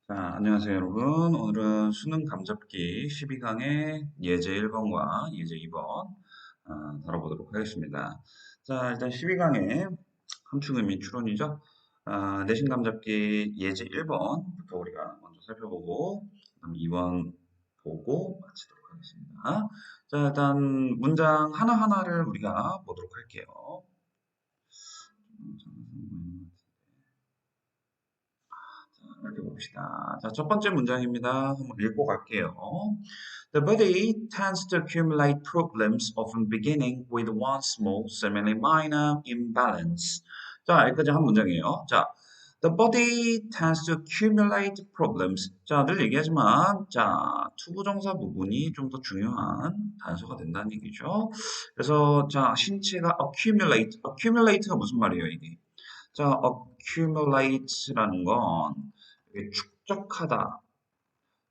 자, 안녕하세요, 여러분. 오늘은 수능 감잡기 12강의 예제 1번과 예제 2번 다뤄보도록 하겠습니다. 자, 일단 12강의 함축의미 추론이죠. 내신 감잡기 예제 1번부터 우리가 먼저 살펴보고, 그다음 2번 보고 마치도록 하겠습니다. 자, 일단 문장 하나하나를 우리가 보도록 할게요. 이렇게 봅시다. 자, 첫 번째 문장입니다. 한번 읽고 갈게요. The body tends to accumulate problems, often beginning with one small, seemingly minor imbalance. 자, 여기까지 한 문장이에요. 자, the body tends to accumulate problems. 자, 늘 얘기하지만, 자, 투부정사 부분이 좀 더 중요한 단서가 된다는 얘기죠. 그래서, 자, 신체가 accumulate가 무슨 말이에요, 이게? 자, accumulate라는 건 이게 축적하다,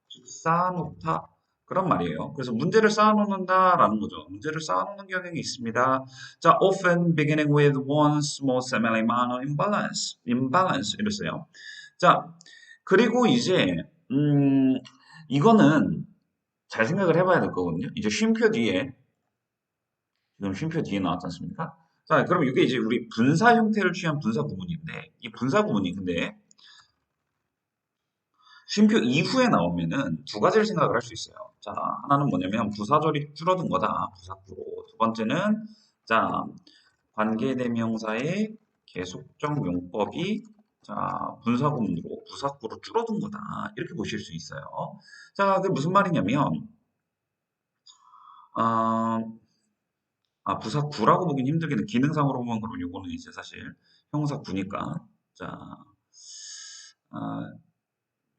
즉 쌓아놓다 그런 말이에요. 그래서 문제를 쌓아놓는다라는 거죠. 문제를 쌓아놓는 경향이 있습니다. 자, often beginning with one small seemingly minor imbalance 이랬어요. 자, 그리고 이제 이거는 잘 생각을 해봐야 될 거거든요. 이제 쉼표 뒤에 지금 쉼표 뒤에 나왔지 않습니까? 자, 그럼 이게 이제 우리 분사 형태를 취한 분사 구문인데 이 분사 구문이 근데 쉼표 이후에 나오면은 두 가지를 생각을 할 수 있어요. 자, 하나는 뭐냐면 부사절이 줄어든 거다. 부사구로. 두 번째는 자, 관계대명사의 계속적 용법이 자, 분사구문으로 부사구로 줄어든 거다. 이렇게 보실 수 있어요. 자, 그게 무슨 말이냐면 아, 부사구라고 보긴 힘들겠네. 기능상으로 보면 그럼 요거는 이제 사실 형사구니까. 자, 아,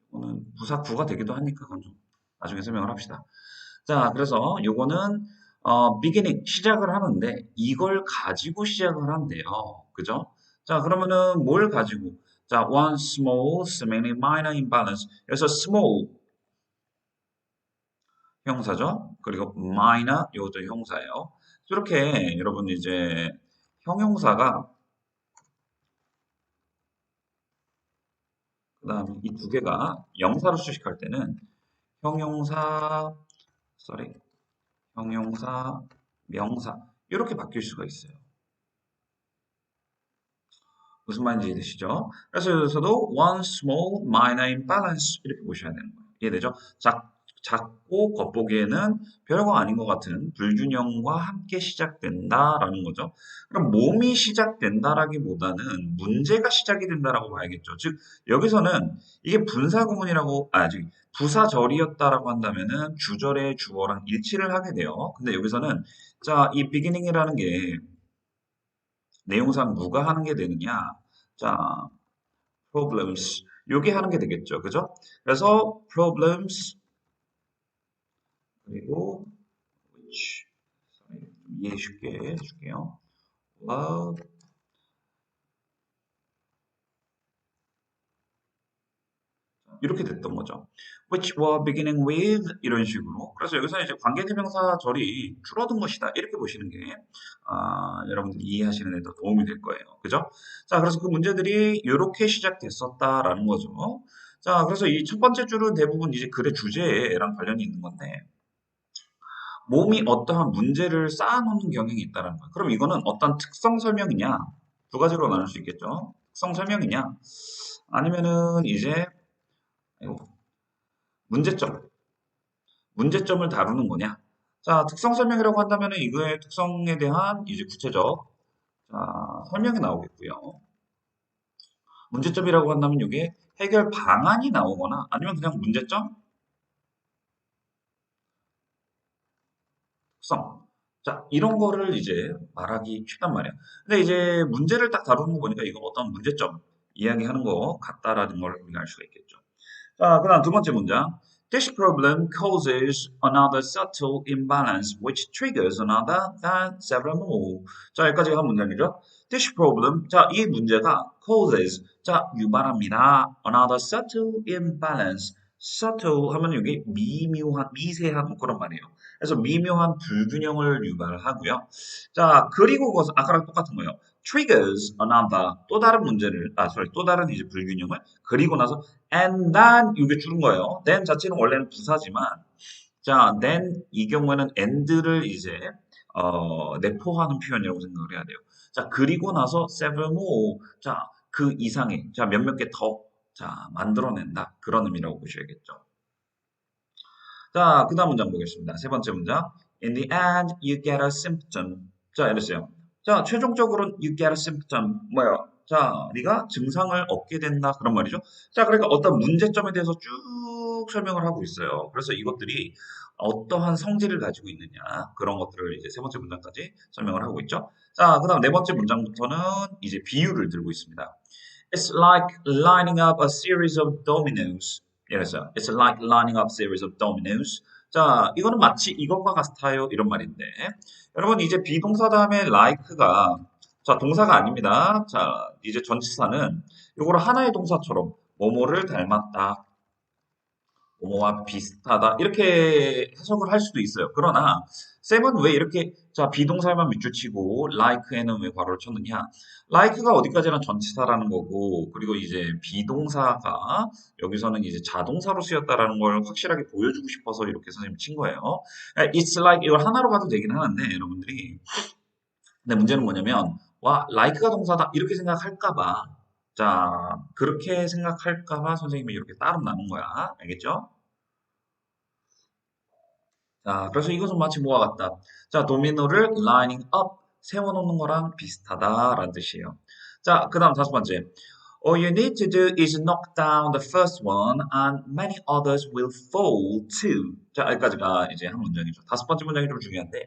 이거는 부사구가 되기도 하니까 그건 좀 나중에 설명을 합시다. 자, 그래서 요거는 beginning 시작을 하는데 이걸 가지고 시작을 한대요. 그죠? 자, 그러면은 뭘 가지고? 자, one small, seemingly minor imbalance. 그래서 small 형사죠. 그리고 minor 이것도 형사예요. 이렇게 여러분 이제 형용사가 그다음 이 두 개가 명사로 수식할 때는 형용사, sorry, 형용사, 명사 이렇게 바뀔 수가 있어요. 무슨 말인지 이해되시죠? 그래서 여기서도 one small minor imbalance 이렇게 보셔야 되는 거예요. 이해되죠? 작고 겉보기에는 별거 아닌 것 같은 불균형과 함께 시작된다라는 거죠. 그럼 몸이 시작된다라기보다는 문제가 시작이 된다라고 봐야겠죠. 즉 여기서는 이게 분사구문이라고 즉 부사절이었다라고 한다면은 주절의 주어랑 일치를 하게 돼요. 근데 여기서는 자, 이 beginning이라는 게 내용상 누가 하는 게 되느냐? 자, problems. 요게 하는 게 되겠죠. 그죠? 그래서 problems 그리고 which sorry, 좀 이해 쉽게 해줄게요. love 이렇게 됐던 거죠. which were beginning with 이런 식으로. 그래서 여기서 이제 관계대명사 절이 줄어든 것이다. 이렇게 보시는 게 여러분들 이해하시는 데 더 도움이 될 거예요. 그죠? 자, 그래서 그 문제들이 이렇게 시작됐었다라는 거죠. 자, 그래서 이 첫 번째 줄은 대부분 이제 글의 주제랑 관련이 있는 건데 몸이 어떠한 문제를 쌓아놓는 경향이 있다는 거예요. 그럼 이거는 어떤 특성 설명이냐? 두 가지로 나눌 수 있겠죠. 특성 설명이냐? 아니면은 이제 아이고, 문제점. 문제점을 다루는 거냐? 자, 특성 설명이라고 한다면 이거의 특성에 대한 이제 구체적 자, 설명이 나오겠고요. 문제점이라고 한다면 이게 해결 방안이 나오거나 아니면 그냥 문제점, 특성. 자, 이런 거를 이제 말하기 쉽단 말이야. 근데 이제 문제를 딱 다루는 거 보니까 이거 어떤 문제점 이야기하는 거 같다라는 걸 우리가 알 수가 있겠죠. 자, 그다음 두 번째 문장. This problem causes another subtle imbalance which triggers another than several more. 자, 여기까지가 한 문장이죠. This problem, 자, 이 문제가 causes, 자, 유발합니다. Another subtle imbalance. subtle 하면 이게 미묘한, 미세한 뭐 그런 말이에요. 그래서 미묘한 불균형을 유발하고요. 자, 그리고 그것은 아까랑 똑같은 거예요. triggers another 또 다른 문제를 또 다른 이제 불균형을 그리고 나서 and then 이게 줄은 거예요. then 자체는 원래는 부사지만 자, then 이 경우에는 and를 이제 내포하는 표현이라고 생각을 해야 돼요. 자, 그리고 나서 several more 자, 그 이상의 자, 몇몇 개 더 자, 만들어낸다. 그런 의미라고 보셔야겠죠. 자, 그 다음 문장 보겠습니다. 세 번째 문장. In the end, you get a symptom. 자, 이랬어요. 자, 최종적으로는 you get a symptom. 뭐예요? 자, 네가 증상을 얻게 된다. 그런 말이죠. 자, 그러니까 어떤 문제점에 대해서 쭉 설명을 하고 있어요. 그래서 이것들이 어떠한 성질을 가지고 있느냐. 그런 것들을 이제 세 번째 문장까지 설명을 하고 있죠. 자, 그 다음 네 번째 문장부터는 이제 비유를 들고 있습니다. It's like lining up a series of dominoes. 이랬어요. It's like lining up series of dominoes. 자, 이거는 마치 이것과 같아요. 이런 말인데. 여러분, 이제 비동사 다음에 like가, 자, 동사가 아닙니다. 자, 이제 전치사는 이거를 하나의 동사처럼 뭐뭐를 닮았다. 뭐뭐와 비슷하다. 이렇게 해석을 할 수도 있어요. 그러나, 쌤은 왜 이렇게, 자, 비동사에만 밑줄 치고, like에는 왜 괄호를 쳤느냐? like가 어디까지나 전치사라는 거고, 그리고 이제 비동사가 여기서는 이제 자동사로 쓰였다라는 걸 확실하게 보여주고 싶어서 이렇게 선생님이 친 거예요. It's like 이걸 하나로 봐도 되긴 하는데, 여러분들이. 근데 문제는 뭐냐면, 와, like가 동사다. 이렇게 생각할까봐. 자, 그렇게 생각할까봐 선생님이 이렇게 따로 나눈 거야. 알겠죠? 자, 그래서 이것은 마치 뭐와 같다. 자, 도미노를 lining up, 세워놓는 거랑 비슷하다라는 뜻이에요. 자, 그 다음 다섯 번째. All you need to do is knock down the first one and many others will fall too. 자, 여기까지가 이제 한 문장이죠. 다섯 번째 문장이 좀 중요한데.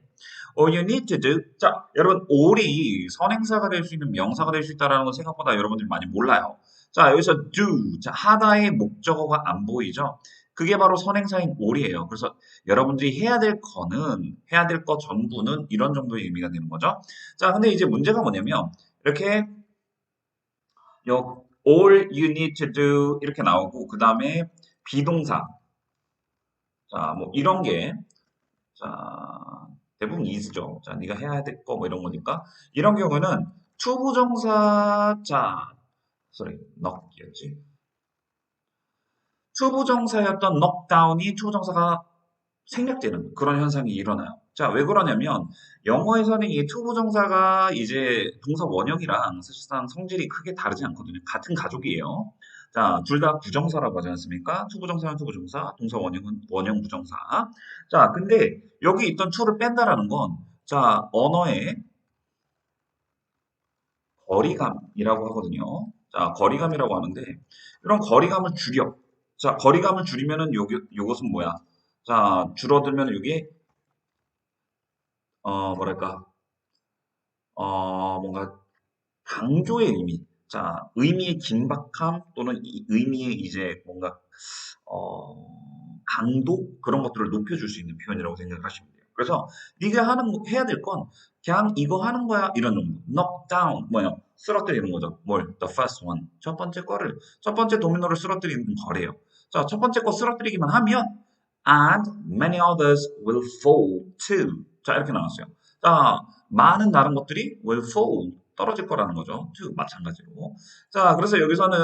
All you need to do. 자, 여러분, all이 선행사가 될 수 있는 명사가 될 수 있다는 건 생각보다 여러분들이 많이 몰라요. 자, 여기서 do. 자, 하다의 목적어가 안 보이죠? 그게 바로 선행사인 all이에요. 그래서 여러분들이 해야 될 거 전부는 이런 정도의 의미가 되는 거죠. 자, 근데 이제 문제가 뭐냐면, 이렇게 all you need to do 이렇게 나오고 그 다음에 비동사 자 뭐 이런 게 자 대부분 is죠. 자 네가 해야 될 거 뭐 이런 거니까 이런 경우는 투부정사 자 sorry knock이었지 투부정사였던 knockdown이 투부정사가 생략되는 그런 현상이 일어나요. 자, 왜 그러냐면 영어에서는 이 투부정사가 이제 동사 원형이랑 사실상 성질이 크게 다르지 않거든요. 같은 가족이에요. 자, 둘 다 부정사라고 하지 않습니까? 투부정사는 투부정사, 동사 원형은 원형 부정사. 자, 근데 여기 있던 투를 뺀다라는 건 자, 언어의 거리감이라고 하거든요. 자, 거리감이라고 하는데 이런 거리감을 줄여. 자, 거리감을 줄이면은 요것은 뭐야? 자, 줄어들면 이게 뭐랄까 뭔가 강조의 의미, 자, 의미의 긴박함 또는 의미의 이제 뭔가 강도 그런 것들을 높여줄 수 있는 표현이라고 생각하시면 돼요. 그래서 네가 해야 될 건 그냥 이거 하는 거야 이런 정도. knock down 뭐야? 쓰러뜨리는 거죠. 뭘? The first one. 첫 번째 도미노를 쓰러뜨리는 거래요. 자, 첫 번째 거 쓰러뜨리기만 하면 and many others will fall too. 자, 이렇게 나왔어요. 자, 많은 다른 것들이 will fall 떨어질 거라는 거죠. too 마찬가지로. 자, 그래서 여기서는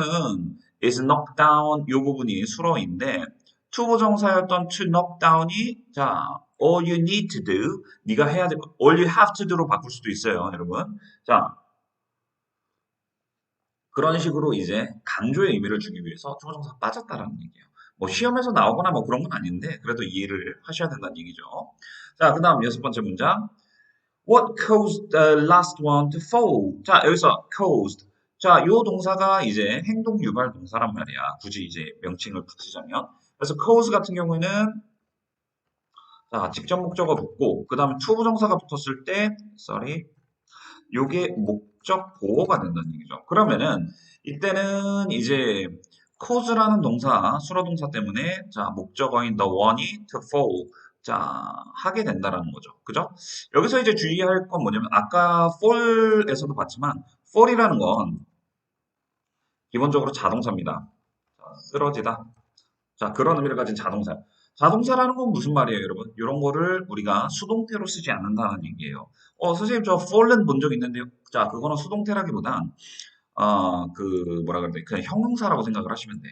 is knocked down 이 부분이 수로인데 투부정사였던 to knock down이 자 all you need to do 네가 해야 될 거 all you have to do로 바꿀 수도 있어요, 여러분. 자, 그런 식으로 이제 강조의 의미를 주기 위해서 투부정사가 빠졌다라는 얘기예요. 뭐 시험에서 나오거나 뭐 그런 건 아닌데 그래도 이해를 하셔야 된다는 얘기죠. 자, 그다음 여섯 번째 문장. What caused the last one to fall? 자, 여기서 caused. 자, 요 동사가 이제 행동 유발 동사란 말이야. 굳이 이제 명칭을 붙이자면. 그래서 cause 같은 경우에는 자, 직접 목적어 붙고 그다음에 to 부정사가 붙었을 때 sorry. 요게 목적 보호가 된다는 얘기죠. 그러면은 이때는 이제 cause라는 동사, 수로 동사 때문에 자, 목적어인 the one이 to fall 자, 하게 된다라는 거죠. 그죠? 여기서 이제 주의할 건 뭐냐면 아까 fall에서도 봤지만 fall이라는 건 기본적으로 자동사입니다. 자, 쓰러지다. 자, 그런 의미를 가진 자동사. 자동사라는 건 무슨 말이에요, 여러분? 이런 거를 우리가 수동태로 쓰지 않는다는 얘기예요. 선생님, 저 fallen 본 적 있는데요. 자, 그거는 수동태라기보단, 뭐라 그래야 돼? 그냥 형용사라고 생각을 하시면 돼.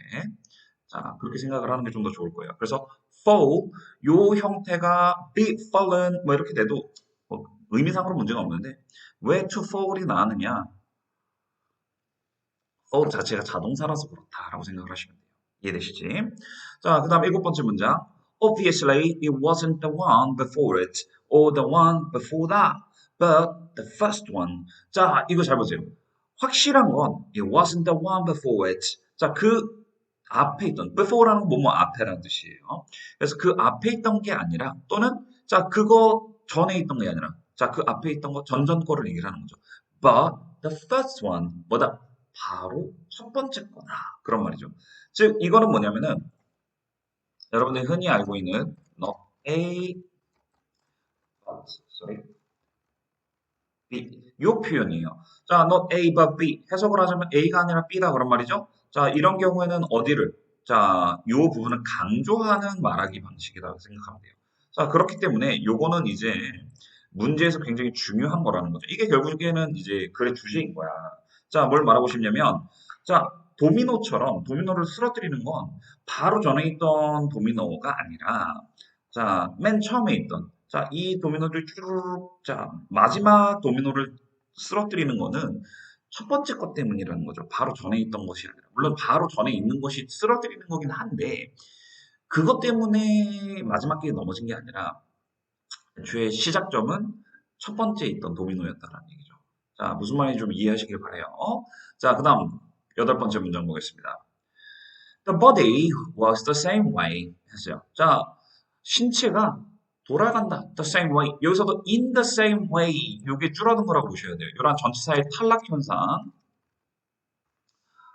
자, 그렇게 생각을 하는 게 좀 더 좋을 거예요. 그래서 fall, 요 형태가 be fallen, 뭐 이렇게 돼도 뭐 의미상으로 문제가 없는데, 왜 to fall이 나왔느냐? fall 자체가 자동사라서 그렇다라고 생각을 하시면 돼요. 이해되시지? 자, 그 다음 일곱 번째 문장. Obviously, it wasn't the one before it, or the one before that, but the first one. 자, 이거 잘 보세요. 확실한 건 it wasn't the one before it. 자, 그 앞에 있던 before라는 건 뭐뭐 앞에라는 뜻이에요. 그래서 그 앞에 있던 게 아니라 또는 자, 그거 전에 있던 게 아니라 자, 그 앞에 있던 거 전전 거를 얘기를 하는 거죠. But the first one 뭐다? 바로 첫 번째 거다. 그런 말이죠. 즉 이거는 뭐냐면은 여러분들이 흔히 알고 있는 not A, sorry, B 요 표현이에요. 자, not A but B 해석을 하자면 A가 아니라 B다 그런 말이죠. 자, 이런 경우에는 어디를 자, 요 부분을 강조하는 말하기 방식이라고 생각하면 돼요. 자, 그렇기 때문에 요거는 이제 문제에서 굉장히 중요한 거라는 거죠. 이게 결국에는 이제 글의 주제인 거야. 자, 뭘 말하고 싶냐면, 자, 도미노처럼 도미노를 쓰러뜨리는 건 바로 전에 있던 도미노가 아니라, 자, 맨 처음에 있던, 자, 이 도미노를 쭈르륵, 자, 마지막 도미노를 쓰러뜨리는 거는 첫 번째 것 때문이라는 거죠. 바로 전에 있던 것이 아니라. 물론 바로 전에 있는 것이 쓰러뜨리는 거긴 한데, 그것 때문에 마지막 게 넘어진 게 아니라, 애초에 시작점은 첫 번째 있던 도미노였다라는 얘기죠. 자, 무슨 말인지 좀 이해하시길 바래요. 자, 그 다음 여덟 번째 문장 보겠습니다. The body was the same way 했어요. 자, 신체가 돌아간다. The same way. 여기서도 in the same way. 이게 줄어든 거라고 보셔야 돼요. 이런 전치사의 탈락 현상.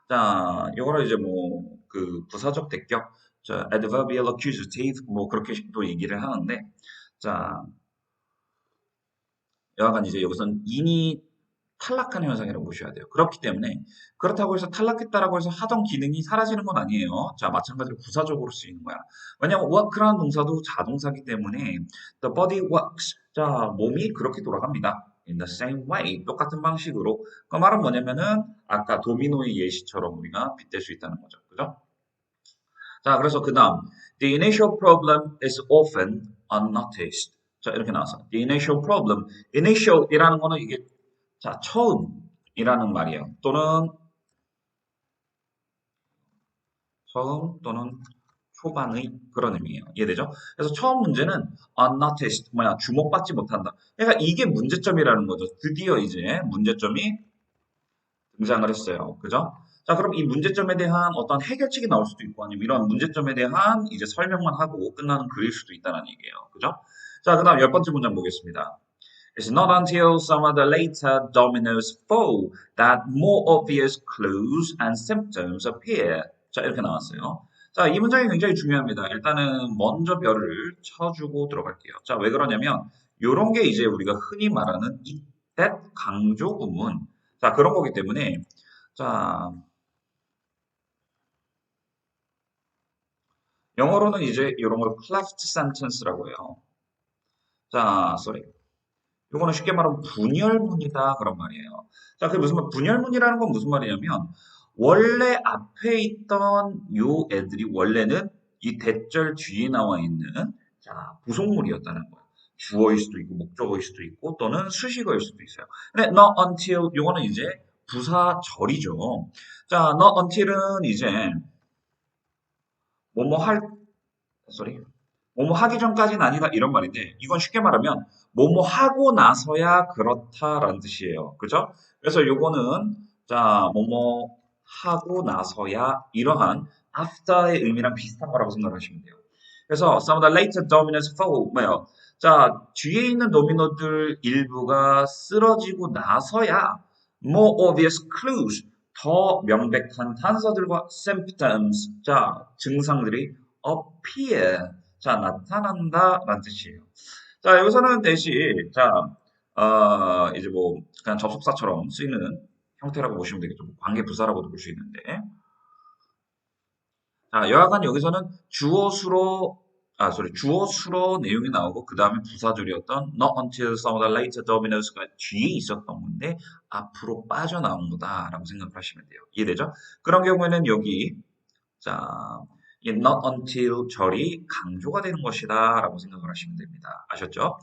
자, 이거를 이제 뭐 그 부사적 대격, 자, adverbial accusative 뭐 그렇게 또 얘기를 하는데, 자, 여하간 이제 여기서는 인이 탈락하는 현상이라고 보셔야 돼요. 그렇기 때문에 그렇다고 해서 탈락했다라고 해서 하던 기능이 사라지는 건 아니에요. 자, 마찬가지로 부사적으로 쓰이는 거야. 왜냐면 work라는 동사도 자동사기 때문에 the body works. 자, 몸이 그렇게 돌아갑니다. In the same way. 똑같은 방식으로. 그 말은 뭐냐면은 아까 도미노의 예시처럼 우리가 빗댈 수 있다는 거죠. 그죠? 자, 그래서 그 다음 the initial problem is often unnoticed. 자, 이렇게 나왔어. The initial problem. initial이라는 거는 이게 자, 처음이라는 말이에요. 또는 처음 또는 초반의 그런 의미예요. 이해되죠? 그래서 처음 문제는 unnoticed, 뭐야, 주목받지 못한다. 그러니까 이게 문제점이라는 거죠. 드디어 이제 문제점이 등장을 했어요. 그죠? 자, 그럼 이 문제점에 대한 어떤 해결책이 나올 수도 있고 아니면 이런 문제점에 대한 이제 설명만 하고 끝나는 글일 수도 있다는 얘기예요. 그죠? 자, 그 다음 열 번째 문장 보겠습니다. It's not until some of the later dominoes fall that more obvious clues and symptoms appear. 자, 이렇게 나왔어요. 자, 이 문장이 굉장히 중요합니다. 일단은 먼저 별을 쳐주고 들어갈게요. 자, 왜 그러냐면 이런 게 이제 우리가 흔히 말하는 that 강조 구문. 자, 그런 거기 때문에 자, 영어로는 이제 이런 걸 cleft sentence라고 해요. 자, sorry. 이거는 쉽게 말하면 분열문이다 그런 말이에요. 자, 그게 무슨 말? 분열문이라는 건 무슨 말이냐면 원래 앞에 있던 요 애들이 원래는 이 대절 뒤에 나와 있는 자 부속물이었다는 거예요. 주어일 수도 있고 목적어일 수도 있고 또는 수식어일 수도 있어요. 근데 not until 요거는 이제 부사절이죠. 자, not until은 이제 뭐뭐 할 sorry. 뭐뭐 하기 전까지는 아니다 이런 말인데 이건 쉽게 말하면 뭐뭐 하고 나서야 그렇다라는 뜻이에요. 그죠? 그래서 요거는 자 뭐뭐 하고 나서야 이러한 after의 의미랑 비슷한 거라고 생각하시면 돼요. 그래서 some of the later dominoes fall 뭐요? 자 뒤에 있는 도미노들 일부가 쓰러지고 나서야 more obvious clues 더 명백한 단서들과 symptoms 자 증상들이 appear 자, 나타난다라는 뜻이에요. 자, 여기서는 대신, 자, 이제 뭐, 그냥 접속사처럼 쓰이는 형태라고 보시면 되겠죠. 뭐 관계 부사라고도 볼 수 있는데. 자, 여하간 여기서는 주어수로, 주어 수로 내용이 나오고 그 다음에 부사절이었던 not until some of the later dominos가 뒤에 있었던 건데 앞으로 빠져나온 거다라고 생각을 하시면 돼요. 이해되죠? 그런 경우에는 여기 자, 이 not until 절이 강조가 되는 것이다라고 생각을 하시면 됩니다. 아셨죠?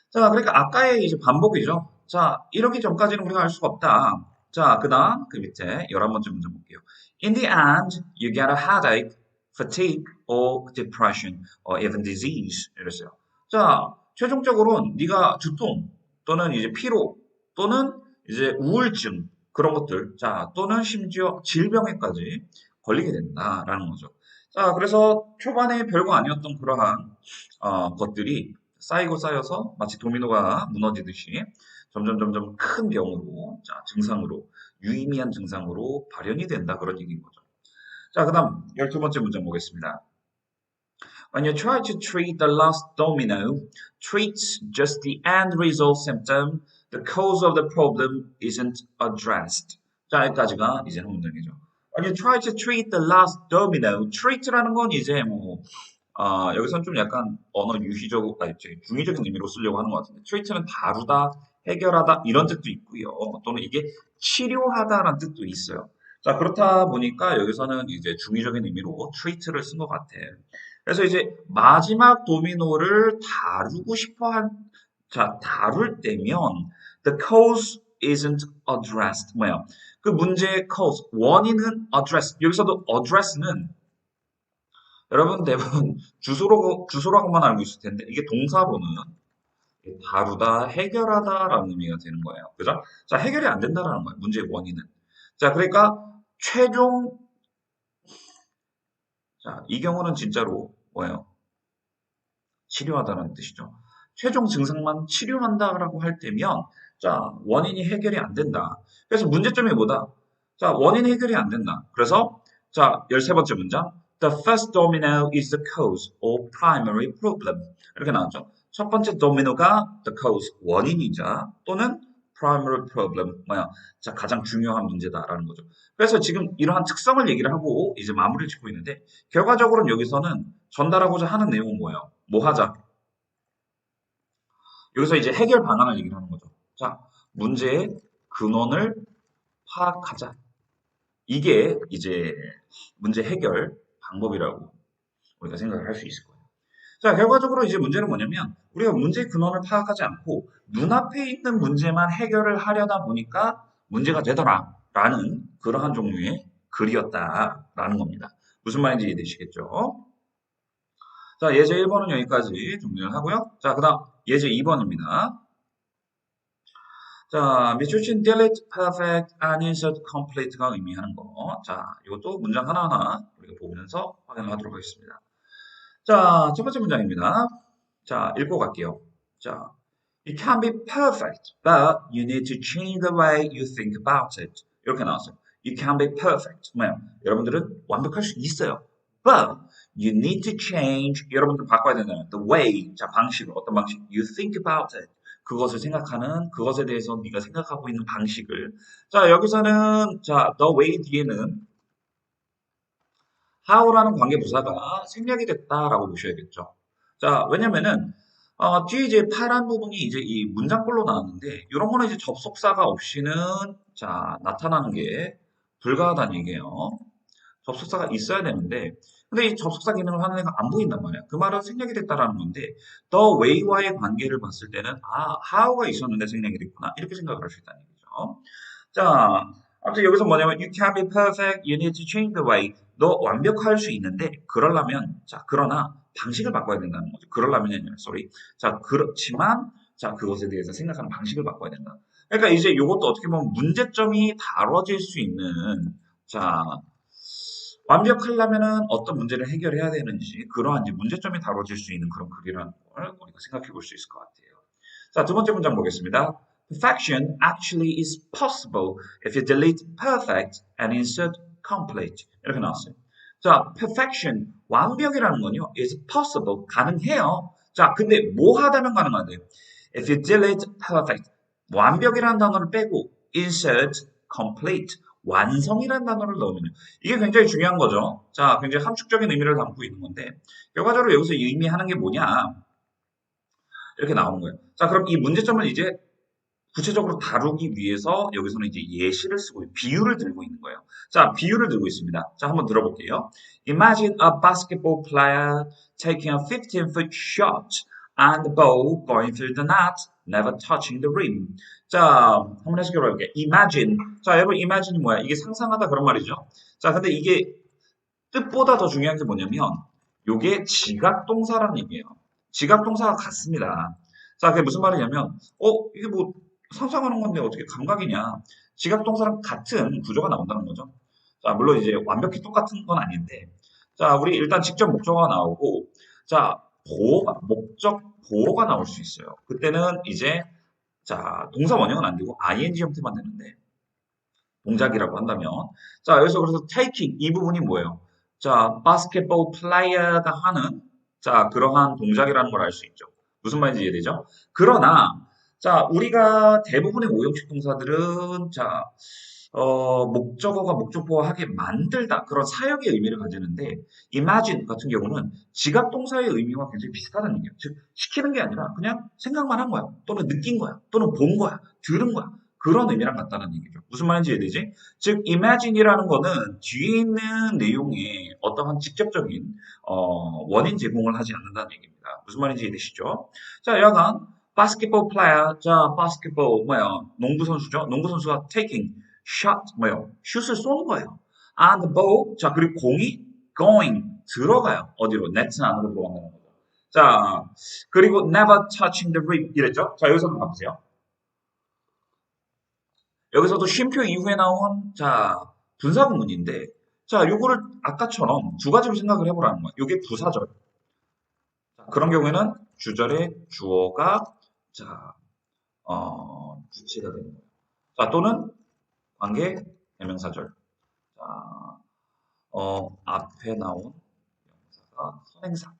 자, 그러니까 아까의 이제 반복이죠. 자, 이러기 전까지는 우리가 알 수가 없다. 자, 그 다음 그 밑에 11번째 문제 볼게요. In the end, you get a headache, fatigue, or depression, or even disease. 이랬어요. 자, 최종적으로는 네가 두통 또는 이제 피로 또는 이제 우울증 그런 것들, 자, 또는 심지어 질병에까지 걸리게 된다라는 거죠. 자, 그래서 초반에 별거 아니었던 그러한 것들이 쌓이고 쌓여서 마치 도미노가 무너지듯이 점점 큰 병으로, 자, 증상으로, 유의미한 증상으로 발현이 된다 그런 얘기인 거죠. 자, 그 다음 12번째 문장 보겠습니다. When you try to treat the last domino, treats just the end result symptom, the cause of the problem isn't addressed. 자, 여기까지가 이제 문장이죠. When you try to treat the last domino, treat라는 건 이제 뭐 여기서는 좀 약간 언어 유희적, 중의적인 의미로 쓰려고 하는 것 같은데, treat는 다루다, 해결하다 이런 뜻도 있고요. 또는 이게 치료하다라는 뜻도 있어요. 자, 그렇다 보니까 여기서는 이제 중의적인 의미로 treat를 쓴 것 같아요. 그래서 이제 마지막 도미노를 다루고 싶어 다룰 때면 the cause isn't addressed. 뭐야? 그 문제의 cause, 원인은 address. 여기서도 address는 여러분 대부분 주소라고만 알고 있을 텐데 이게 동사로는 다루다, 해결하다라는 의미가 되는 거예요. 그죠? 자, 해결이 안 된다라는 거예요. 문제의 원인은. 자, 그러니까 최종 자, 이 경우는 진짜로 뭐예요? 치료하다라는 뜻이죠. 최종 증상만 치료한다라고 할 때면 자, 원인이 해결이 안 된다. 그래서 문제점이 뭐다? 자, 원인 해결이 안 된다. 그래서 자, 13번째 문장. The first domino is the cause or primary problem. 이렇게 나왔죠. 첫 번째 도미노가 the cause, 원인이자 또는 primary problem, 뭐야? 자, 가장 중요한 문제다라는 거죠. 그래서 지금 이러한 특성을 얘기를 하고 이제 마무리를 짓고 있는데 결과적으로는 여기서는 전달하고자 하는 내용은 뭐예요? 뭐 하자? 여기서 이제 해결 방안을 얘기를 하는 거죠. 자, 문제의 근원을 파악하자. 이게 이제 문제 해결 방법이라고 우리가 생각을 할 수 있을 거예요. 자, 결과적으로 이제 문제는 뭐냐면 우리가 문제의 근원을 파악하지 않고 눈앞에 있는 문제만 해결을 하려다 보니까 문제가 되더라라는 그러한 종류의 글이었다라는 겁니다. 무슨 말인지 이해되시겠죠? 자, 예제 1번은 여기까지 정리를 하고요. 자, 그 다음 예제 2번입니다. 자, 미추친 delete, perfect, and insert complete가 의미하는 거. 자, 이것도 문장 하나하나 우리가 보면서 확인을 하도록 하겠습니다. 자, 첫 번째 문장입니다. 자, 읽고 갈게요. 자, it can be perfect, but you need to change the way you think about it. 이렇게 나왔어요. It can be perfect. 뭐야? 여러분들은 완벽할 수 있어요. But you need to change. 여러분들 바꿔야 되잖아요. The way. 자, 방식을. 어떤 방식? You think about it. 그것을 생각하는, 그것에 대해서 네가 생각하고 있는 방식을. 자, 여기서는, 자, the way 뒤에는 how라는 관계부사가 생략이 됐다라고 보셔야겠죠. 자, 왜냐면은, 뒤에 이제 파란 부분이 이제 이 문장꼴로 나왔는데, 이런 거는 이제 접속사가 없이는, 자, 나타나는 게 불가하다는 얘기예요. 접속사가 있어야 되는데, 근데 이 접속사 기능을 하는 애가 안 보인단 말이야. 그 말은 생략이 됐다라는 건데, the way와의 관계를 봤을 때는, how가 있었는데 생략이 됐구나. 이렇게 생각을 할 수 있다는 얘기죠. 자, 아무튼 여기서 뭐냐면, you can be perfect, you need to change the way. 너 완벽할 수 있는데, 그러려면, 자, 그러나 방식을 바꿔야 된다는 거죠. 그러려면, sorry. 자, 그렇지만, 자, 그것에 대해서 생각하는 방식을 바꿔야 된다. 그러니까 이제 이것도 어떻게 보면 문제점이 다뤄질 수 있는, 자, 완벽하려면은 어떤 문제를 해결해야 되는지, 그러한 이제 문제점이 다뤄질 수 있는 그런 글이라는 걸 우리가 생각해 볼 수 있을 것 같아요. 자, 두 번째 문장 보겠습니다. Perfection actually is possible if you delete perfect and insert complete. 이렇게 나왔어요. 자, perfection, 완벽이라는 건요, is possible, 가능해요. 자, 근데 뭐 하다면 가능하대요? If you delete perfect, 완벽이라는 단어를 빼고 insert complete, 완성이라는 단어를 넣으면요. 이게 굉장히 중요한 거죠. 자, 굉장히 함축적인 의미를 담고 있는 건데, 결과적으로 여기서 의미하는 게 뭐냐? 이렇게 나오는 거예요. 자, 그럼 이 문제점을 이제 구체적으로 다루기 위해서 여기서는 이제 예시를 쓰고 비유를 들고 있는 거예요. 자, 비유를 들고 있습니다. 자, 한번 들어볼게요. Imagine a basketball player taking a 15-foot shot and the ball going through the net, never touching the rim. 자, 한번 해석해 볼게요. Imagine. 자, 여러분 imagine이 뭐야? 이게 상상하다 그런 말이죠. 자, 근데 이게 뜻보다 더 중요한 게 뭐냐면 요게 지각동사라는 얘기예요. 지각동사가 같습니다. 자, 그게 무슨 말이냐면 이게 뭐 상상하는 건데 어떻게 감각이냐. 지각동사랑 같은 구조가 나온다는 거죠. 자, 물론 이제 완벽히 똑같은 건 아닌데 자, 우리 일단 직접 목적어가 나오고 자, 목적 보어가 나올 수 있어요. 그때는 이제 자, 동사 원형은 안 되고 ing 형태만 되는데 동작이라고 한다면 자 여기서 그래서 taking 이 부분이 뭐예요? 자 바스켓볼 플레이어가 하는 자 그러한 동작이라는 걸 알 수 있죠. 무슨 말인지 이해되죠? 그러나 자 우리가 대부분의 오형식 동사들은 자 목적어가 목적보호하게 만들다 그런 사역의 의미를 가지는데 imagine 같은 경우는 지각동사의 의미와 굉장히 비슷하다는 얘기예요. 즉 시키는 게 아니라 그냥 생각만 한 거야. 또는 느낀 거야. 또는 본 거야. 들은 거야. 그런 의미랑 같다는 얘기죠. 무슨 말인지 이해되지? 즉 imagine이라는 거는 뒤에 있는 내용에 어떠한 직접적인 원인 제공을 하지 않는다는 얘기입니다. 무슨 말인지 이해되시죠? 자, 여간 바스켓볼 플레이어, 자, 바스켓볼 뭐야? 농구 선수죠. 농구 선수가 taking shot 뭐요? 슛을 쏘는 거예요. And the ball, 자, 그리고 공이 going 들어가요. 어디로? 네트 안으로 들어간다는 거죠. 자, 그리고 never touching the rim 이랬죠? 자, 여기서 한번 봐보세요. 여기서도 쉼표 이후에 나온 자 분사구문인데 자 요거를 아까처럼 두 가지로 생각을 해보라는 거야. 요게 부사절. 자, 그런 경우에는 주절의 주어가 자 주체가 되는 거예요. 자 또는 관계 대명사절. 자 앞에 나온 명사가 선행사.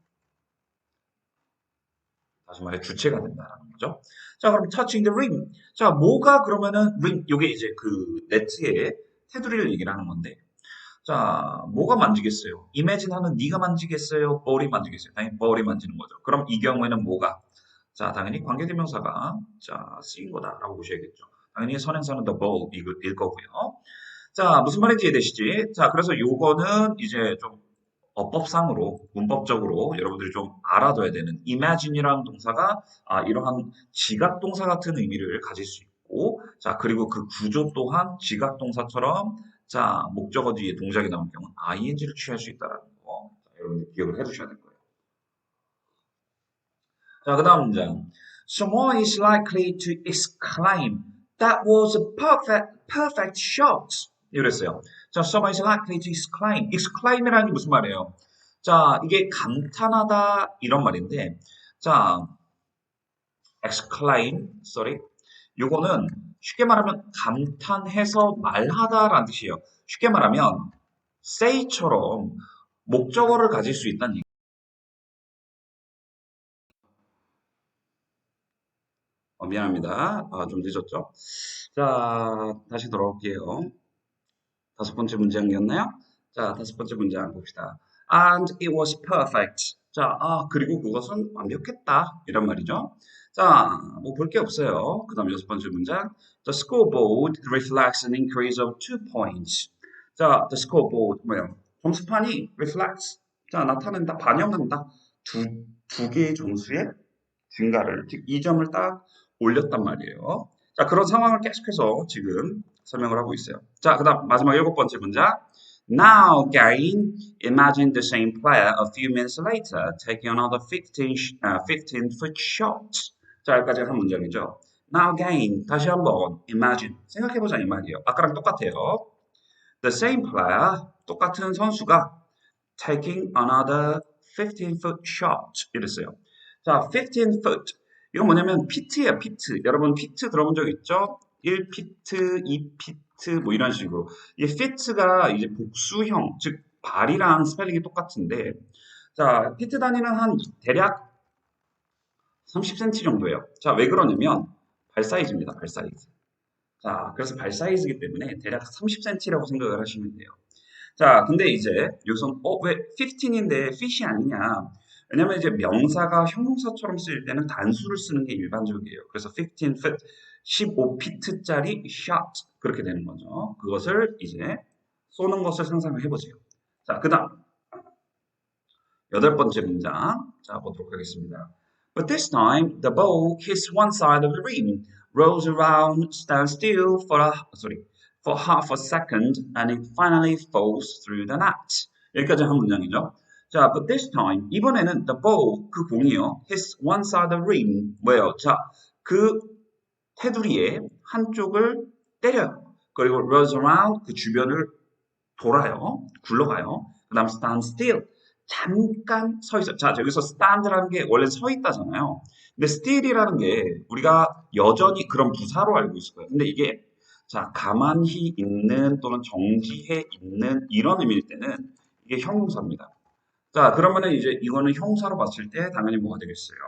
다시 말해 주체가 된다는 거죠. 자 그럼 touching the rim. 자 뭐가 그러면은 rim 요게 이제 그 네트의 테두리를 얘기를 하는 건데 자, 뭐가 만지겠어요? imagine 하는 네가 만지겠어요? ball이 만지겠어요? 당연히 ball이 만지는 거죠. 그럼 이 경우에는 뭐가? 자, 당연히 관계대명사가 자 쓰인 거다라고 보셔야겠죠. 당연히 선행사는 the ball 일 거고요. 자, 무슨 말인지 이해되시지? 자, 그래서 요거는 이제 좀 어법상으로 문법적으로 여러분들이 좀 알아둬야 되는 imagine이라는 동사가 이러한 지각동사 같은 의미를 가질 수 있고 자 그리고 그 구조 또한 지각동사처럼 자 목적어 뒤에 동작이 나온 경우는 ing를 취할 수 있다는 거 자, 여러분들 기억을 해두셔야 될 거예요. 자, 그 다음 문장. Someone is likely to exclaim, That was a perfect shot. 이랬어요. 자, someone is likely to exclaim. exclaim이라는 게 무슨 말이에요? 자, 이게 감탄하다 이런 말인데, 자, exclaim, sorry. 요거는 쉽게 말하면 감탄해서 말하다라는 뜻이에요. 쉽게 말하면 say처럼 목적어를 가질 수 있다는 얘기. 미안합니다. 좀 늦었죠? 자, 다시 돌아올게요. 다섯 번째 문장이었나요? 자, 다섯 번째 문장 봅시다. And it was perfect. 자, 그리고 그것은 완벽했다. 이런 말이죠. 자, 뭐 볼 게 없어요. 그 다음 여섯 번째 문장. The scoreboard reflects an increase of 2 points. 자, the scoreboard, 뭐예요? 점수판이 reflects. 자, 나타낸다, 반영한다. 두 개의 점수의 증가를, 즉 2점을 딱 올렸단 말이에요. 자, 그런 상황을 계속해서 지금 설명을 하고 있어요. 자, 그 다음 마지막 일곱 번째 문장. Now again, imagine the same player a few minutes later taking another 15-foot shot. 자, 여기까지 한 문장이죠. Now again, 다시 한번 imagine, 생각해보자 이 말이에요. 아까랑 똑같아요. The same player, 똑같은 선수가 taking another 15-foot shot 이랬어요. 자, 15-foot. 이건 뭐냐면 피트예요, 피트. 여러분 피트 들어본 적 있죠? 1피트, 2피트 뭐 이런 식으로. 이 fit가 이제 복수형, 즉 발이랑 스펠링이 똑같은데 자, 피트 단위는 한 대략 30cm 정도예요. 자, 왜 그러냐면 발 사이즈입니다, 발 사이즈. 자, 그래서 발 사이즈이기 때문에 대략 30cm라고 생각을 하시면 돼요. 자, 근데 이제 여기서 왜 15인데 fit이 아니냐? 왜냐면 이제 명사가 형용사처럼 쓰일 때는 단수를 쓰는 게 일반적이에요. 그래서 15 feet, 15피트짜리 shot 그렇게 되는 거죠. 그것을 이제 쏘는 것을 상상을 해보세요. 자, 그다음 여덟 번째 문장 자 보도록 하겠습니다. But this time the ball hits one side of the rim, rolls around, stands still for half a second, and it finally falls through the net. 여기까지 한 문장이죠. 자, but this time 이번에는 the ball 그 공이요 hits one side of the rim 뭐예요? 자, 그 테두리의 한쪽을 때려요. 그리고 rolls around 그 주변을 돌아요. 굴러가요. 그 다음 stand still. 잠깐 서 있어요. 자, 여기서 stand라는 게 원래 서 있다잖아요. 근데 still이라는 게 우리가 여전히 그런 부사로 알고 있을 거예요. 근데 이게 자, 가만히 있는 또는 정지해 있는 이런 의미일 때는 이게 형용사입니다. 자, 그러면은 이제 이거는 형사로 봤을 때 당연히 뭐가 되겠어요?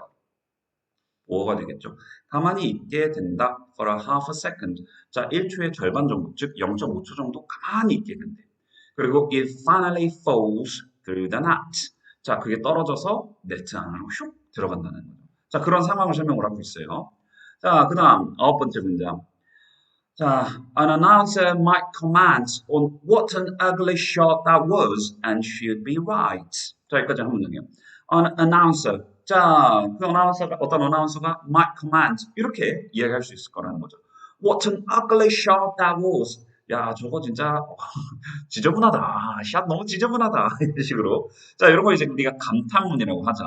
뭐가 되겠죠? 가만히 있게 된다. For a half a second. 자, 1초의 절반 정도, 즉 0.5초 정도 가만히 있게 된대. 그리고 it finally falls through the net. 자, 그게 떨어져서 네트 안으로 슉 들어간다는 거죠. 자, 그런 상황을 설명을 하고 있어요. 자, 그 다음 아홉 번째 문장. 자, an announcer might comment on what an ugly shot that was and she'd be right. 자, 여기까지 한 문장이에요. An announcer. 자, 그 어나운서가 어떤 어나운서가 might comment 이렇게 이야기할 수 있을 거라는 거죠. What an ugly shot that was. 야, 저거 진짜 지저분하다. 샷 너무 지저분하다. 이런 식으로. 자, 이런 거 이제 우리가 감탄문이라고 하자.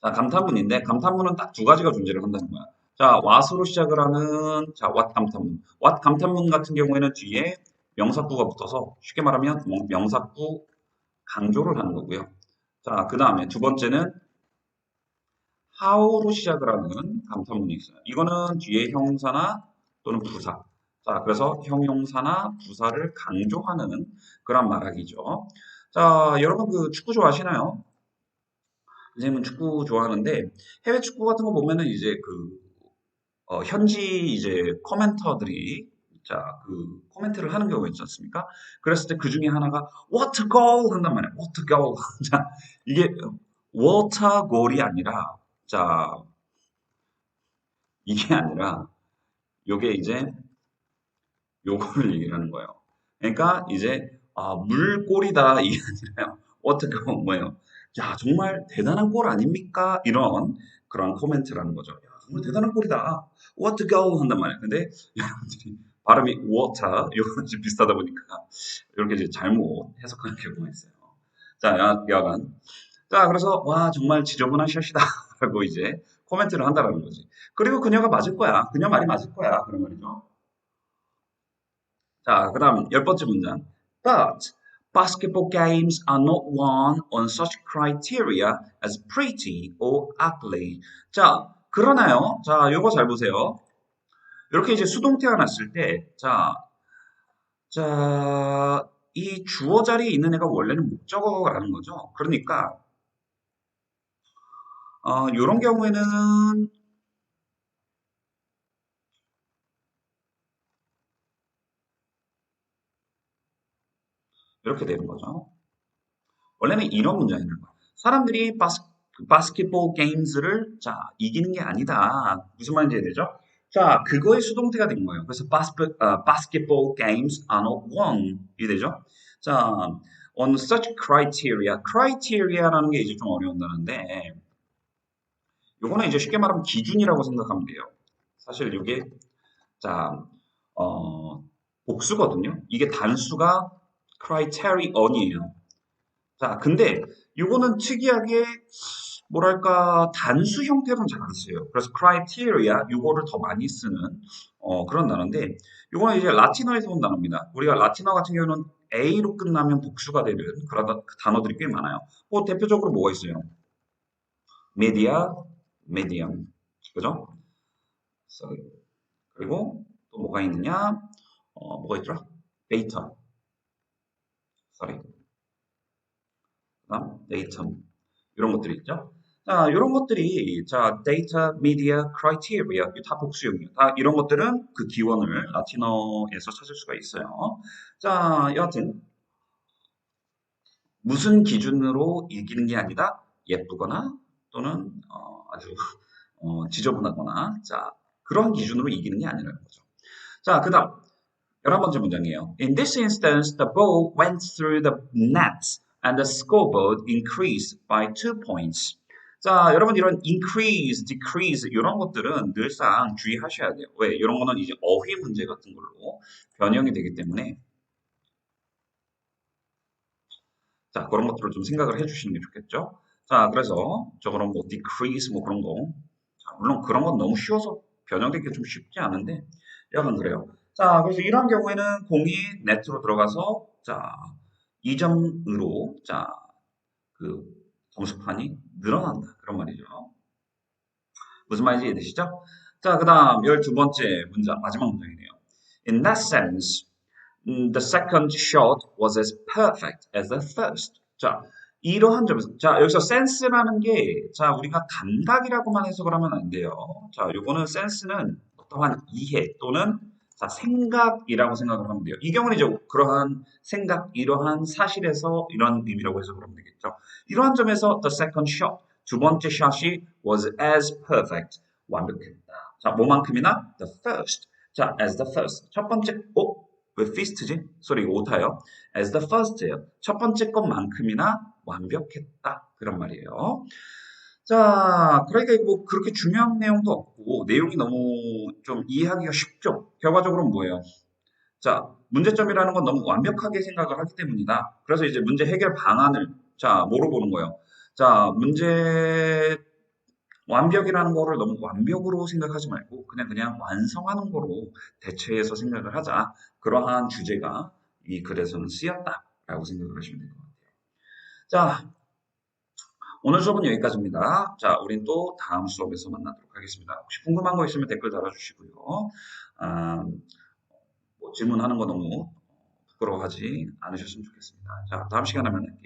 자, 감탄문인데 감탄문은 딱 두 가지가 존재를 한다는 거야. 자, what으로 시작을 하는 자, what 감탄문. what 감탄문 같은 경우에는 뒤에 명사구가 붙어서 쉽게 말하면 명사구 강조를 하는 거고요. 자, 그 다음에 두 번째는 how로 시작을 하는 감탄문이 있어요. 이거는 뒤에 형사나 또는 부사. 자, 그래서 형용사나 부사를 강조하는 그런 말하기죠. 자, 여러분 그 축구 좋아하시나요? 선생님은 축구 좋아하는데 해외 축구 같은 거 보면은 이제 현지 이제 커멘터들이 자, 그 코멘트를 하는 경우가 있지 않습니까? 그랬을 때 그 중에 하나가 what a goal 한단 말이에요. what a goal. 자, 이게 what a goal이 아니라 자, 이게 아니라 요게 이제 요거를 얘기하는 거예요. 그러니까 이제 물골이다 이게 아니라요. 어떻게 보면 뭐예요? 야 정말 대단한 골 아닙니까? 이런 그런 코멘트라는 거죠. 야, 정말 대단한 골이다. What to go 한단 말이에요. 근데 여러분들이 발음이 water 이거는 좀 비슷하다 보니까 이렇게 이제 잘못 해석하는 경우가 있어요. 자, 여하간 자 그래서 와 정말 지저분한 샷이다라고 이제 코멘트를 한다라는 거지. 그리고 그녀가 맞을 거야. 그녀 말이 맞을 거야. 그런 말이죠. 자, 그 다음 열 번째 문장. But basketball games are not won on such criteria as pretty or ugly. 자, 그러나요? 자, 요거 잘 보세요. 이렇게 이제 수동태가 났을 때, 이 주어 자리에 있는 애가 원래는 목적어라는 거죠. 그러니까, 요런 경우에는 이렇게 되는 거죠. 원래는 이런 문장이 있는 거야. 사람들이 바스켓볼 게임즈를 자 이기는 게 아니다. 무슨 말인지 이해되죠? 자 그거의 수동태가 된 거예요. 그래서 basketball games are not won 이해되죠? 자 on such criteria, criteria라는 게 이제 좀 어려운 단어인데 요거는 이제 쉽게 말하면 기준이라고 생각하면 돼요. 사실 이게 자 복수거든요. 이게 단수가 criterion이에요. 자, 근데 이거는 특이하게 뭐랄까 단수 형태로는 잘 안 써요. 그래서 criteria 이거를 더 많이 쓰는 그런 단어인데 이거는 이제 라틴어에서 온 단어입니다. 우리가 라틴어 같은 경우는 A로 끝나면 복수가 되는 그런 단어들이 꽤 많아요. 대표적으로 뭐가 있어요? media, medium, 그죠? Sorry. 그리고 또 뭐가 있느냐? 뭐가 있더라? data, sorry. 그다음 datum 이런 것들이 있죠. 자, 이런 것들이, 자, data, media, criteria, 이다 복수형이에요. 다 이런 것들은 그 기원을 라틴어에서 찾을 수가 있어요. 자, 여하튼, 무슨 기준으로 이기는 게 아니다? 예쁘거나 또는 아주 지저분하거나, 자, 그런 기준으로 이기는 게 아니라는 거죠. 자, 그 다음, 11번째 문장이에요. In this instance, the ball went through the net and the scoreboard increased by 2 points. 자, 여러분 이런 increase, decrease 이런 것들은 늘상 주의하셔야 돼요. 왜? 이런 거는 이제 어휘 문제 같은 걸로 변형이 되기 때문에 자, 그런 것들을 좀 생각을 해주시는 게 좋겠죠. 자, 그래서 저 그런 뭐 decrease 뭐 그런 거 자, 물론 그런 건 너무 쉬워서 변형되기가 좀 쉽지 않은데 약간 그래요. 자, 그래서 이런 경우에는 공이 네트로 들어가서 자, 2점으로 자, 그 점수판이 늘어난다. 그런 말이죠. 무슨 말인지 이해되시죠? 자, 그다음 12번째 문장, 마지막 문장이네요. In that sense, the second shot was as perfect as the first. 자, 이러한 점에서, 자, 여기서 센스라는 게, 자, 우리가 감각이라고만 해석을 하면 안 돼요. 자, 요거는 센스는 어떠한 이해 또는 자, 생각이라고 생각을 하면 돼요. 이 경우는 이제 그러한 생각, 이러한 사실에서 이런 의미라고 해석을 하면 되겠죠. 이러한 점에서 the second shot, 두 번째 샷이 was as perfect, 완벽했다. 자, 뭐만큼이나 the first. 자, as the first. 첫 번째, 왜 feast지? 소리 오타요. As the first예요. 첫 번째 것만큼이나 완벽했다. 그런 말이에요. 자, 그러니까 뭐 그렇게 중요한 내용도 없고 내용이 너무 좀 이해하기가 쉽죠. 결과적으로는 뭐예요? 자, 문제점이라는 건 너무 완벽하게 생각을 하기 때문이다. 그래서 이제 문제 해결 방안을 자, 뭐로 보는 거예요? 자, 문제 완벽이라는 거를 너무 완벽으로 생각하지 말고 그냥 완성하는 거로 대체해서 생각을 하자. 그러한 주제가 이 글에서는 쓰였다라고 생각을 하시면 될 것 같아요. 자, 오늘 수업은 여기까지입니다. 자, 우린 또 다음 수업에서 만나도록 하겠습니다. 혹시 궁금한 거 있으면 댓글 달아주시고요. 아, 뭐 질문하는 거 너무 부끄러워하지 않으셨으면 좋겠습니다. 자, 다음 시간에 만날게요.